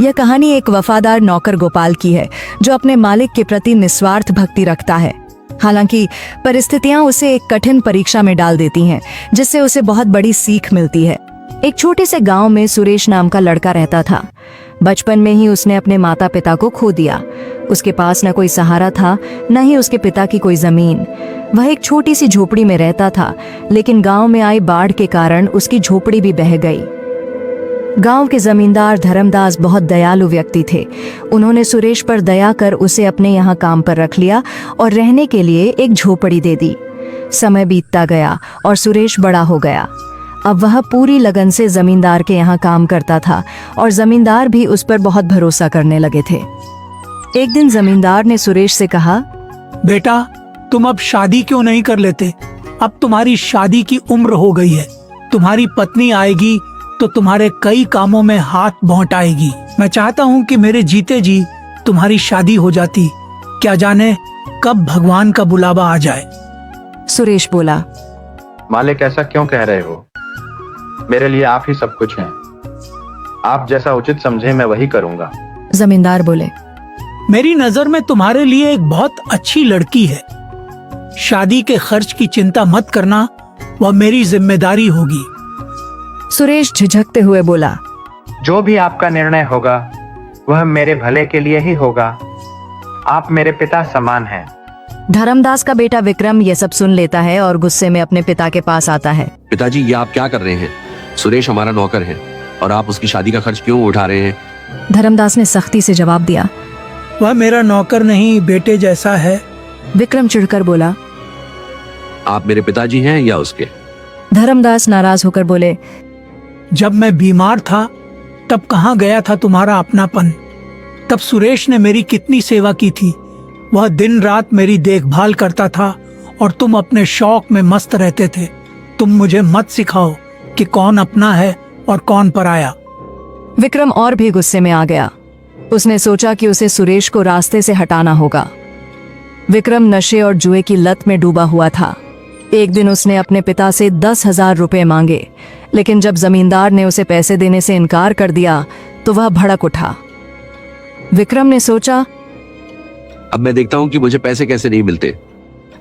यह कहानी एक वफादार नौकर गोपाल की है जो अपने मालिक के प्रति निस्वार्थ भक्ति रखता है। हालांकि परिस्थितियां उसे एक कठिन परीक्षा में डाल देती हैं, जिससे उसे बहुत बड़ी सीख मिलती है। एक छोटे से गांव में सुरेश नाम का लड़का रहता था। बचपन में ही उसने अपने माता पिता को खो दिया। उसके पास न कोई सहारा था, न ही उसके पिता की कोई जमीन। वह एक छोटी सी झोपड़ी में रहता था, लेकिन गांव में आई बाढ़ के कारण उसकी झोपड़ी भी बह गई। गांव के जमींदार धर्मदास बहुत दयालु व्यक्ति थे। उन्होंने सुरेश पर दया कर उसे अपने यहाँ काम पर रख लिया और रहने के लिए एक झोपड़ी दे दी। समय बीतता गया और सुरेश बड़ा हो गया। अब वह पूरी लगन से जमींदार के यहाँ काम करता था और जमींदार भी उस पर बहुत भरोसा करने लगे थे। एक दिन जमींदार ने सुरेश से कहा, बेटा, तुम अब शादी क्यों नहीं कर लेते? अब तुम्हारी शादी की उम्र हो गई है। तुम्हारी पत्नी आएगी तो तुम्हारे कई कामों में हाथ बौंटाएगी। मैं चाहता हूँ कि मेरे जीते जी तुम्हारी शादी हो जाती। क्या जाने कब भगवान का बुलावा आ जाए। सुरेश बोला, मालिक, ऐसा क्यों कह रहे हो? मेरे लिए आप ही सब कुछ हैं। आप जैसा उचित समझे मैं वही करूंगा। जमींदार बोले, मेरी नजर में तुम्हारे लिए एक बहुत अच्छी लड़की है। शादी के खर्च की चिंता मत करना, वह मेरी जिम्मेदारी होगी। सुरेश झिझकते हुए बोला, जो भी आपका निर्णय होगा वह मेरे भले के लिए ही होगा। आप मेरे पिता समान हैं। धर्मदास का बेटा विक्रम यह सब सुन लेता है और गुस्से में अपने पिता के पास आता है। पिताजी, ये आप क्या कर रहे हैं? सुरेश हमारा नौकर है और आप उसकी शादी का खर्च क्यों उठा रहे हैं? धर्मदास ने सख्ती से जवाब दिया। वह मेरा नौकर नहीं, बेटे जैसा है। विक्रम चिढ़कर बोला, आप मेरे पिताजी हैं या उसके? धर्मदास नाराज होकर बोले, जब मैं बीमार था तब कहाँ गया था तुम्हारा अपनापन? तब सुरेश ने मेरी कितनी सेवा की थी। वह दिन रात मेरी देखभाल करता था और तुम अपने शौक में मस्त रहते थे। तुम मुझे मत सिखाओ कि कौन अपना है और कौन पराया। विक्रम और भी गुस्से में आ गया। उसने सोचा कि उसे सुरेश को रास्ते से हटाना होगा। विक्रम नशे और जुए की लत में डूबा हुआ था। एक दिन उसने अपने पिता से 10,000 रुपए मांगे, लेकिन जब जमींदार ने उसे पैसे देने से इनकार कर दिया तो वह भड़क उठा। विक्रम ने सोचा, अब मैं देखता हूँ कि मुझे पैसे कैसे नहीं मिलते।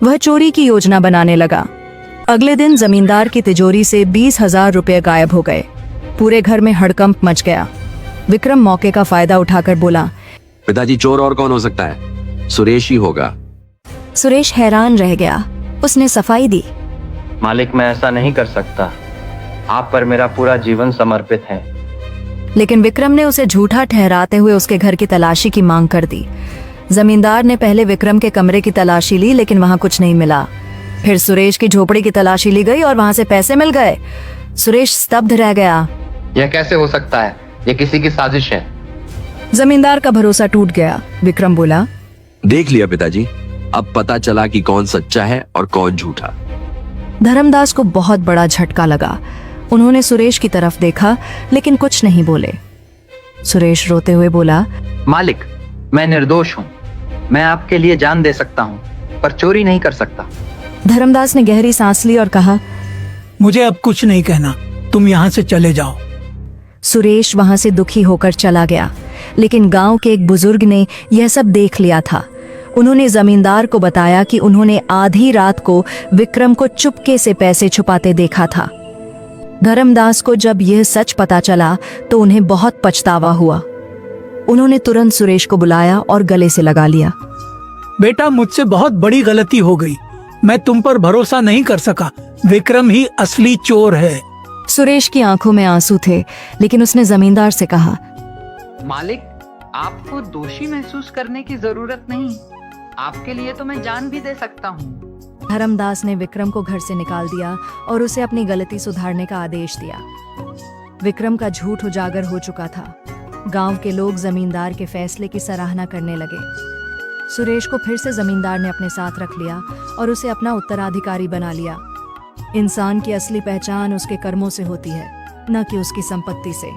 वह चोरी की योजना बनाने लगा। अगले दिन जमींदार की तिजोरी से 20,000 रुपए गायब हो गए। पूरे घर में हड़कंप मच गया। विक्रम मौके का फायदा उठाकर बोला, पिताजी, चोर और कौन हो सकता है? सुरेश ही होगा। सुरेश हैरान रह गया। उसने सफाई दी, मालिक, मैं ऐसा नहीं कर सकता। आप पर मेरा पूरा जीवन समर्पित है। लेकिन विक्रम ने उसे झूठा ठहराते हुए उसके घर की तलाशी की मांग कर दी। जमींदार ने पहले विक्रम के कमरे की तलाशी ली, लेकिन वहां कुछ नहीं मिला। फिर सुरेश की झोपड़ी की तलाशी ली गई और वहां से पैसे मिल गए। सुरेश स्तब्ध रह गया। यह कैसे हो सकता है? यह किसी की साजिश है। जमींदार का भरोसा टूट गया। विक्रम बोला, देख लिया पिताजी, अब पता चला कि कौन सच्चा है और कौन झूठा। धर्मदास को बहुत बड़ा झटका लगा। उन्होंने सुरेश की तरफ देखा, लेकिन कुछ नहीं बोले। सुरेश रोते हुए बोला, मालिक, मैं निर्दोष हूँ। मैं आपके लिए जान दे सकता हूँ, पर चोरी नहीं कर सकता। धर्मदास ने गहरी सांस ली और कहा, मुझे अब कुछ नहीं कहना, तुम यहाँ से चले जाओ। सुरेश वहां से दुखी होकर चला गया। लेकिन गांव के एक बुजुर्ग ने यह सब देख लिया था। उन्होंने जमींदार को बताया कि उन्होंने आधी रात को विक्रम को चुपके से पैसे छुपाते देखा था। धर्मदास को जब यह सच पता चला तो उन्हें बहुत पछतावा हुआ। उन्होंने तुरंत सुरेश को बुलाया और गले से लगा लिया। बेटा, मुझसे बहुत बड़ी गलती हो गई। मैं तुम पर भरोसा नहीं कर सका। विक्रम ही असली चोर है। सुरेश की आंखों में आंसू थे, लेकिन उसने जमींदार से कहा, मालिक, आपको दोषी महसूस करने की जरूरत नहीं। आपके लिए तो मैं जान भी दे सकता हूँ। धर्मदास ने विक्रम को घर से निकाल दिया और उसे अपनी गलती सुधारने का आदेश दिया। विक्रम का झूठ उजागर हो चुका था। गांव के लोग जमींदार के फैसले की सराहना करने लगे। सुरेश को फिर से जमींदार ने अपने साथ रख लिया और उसे अपना उत्तराधिकारी बना लिया। इंसान की असली पहचान उसके कर्मों से होती है, न कि उसकी संपत्ति से।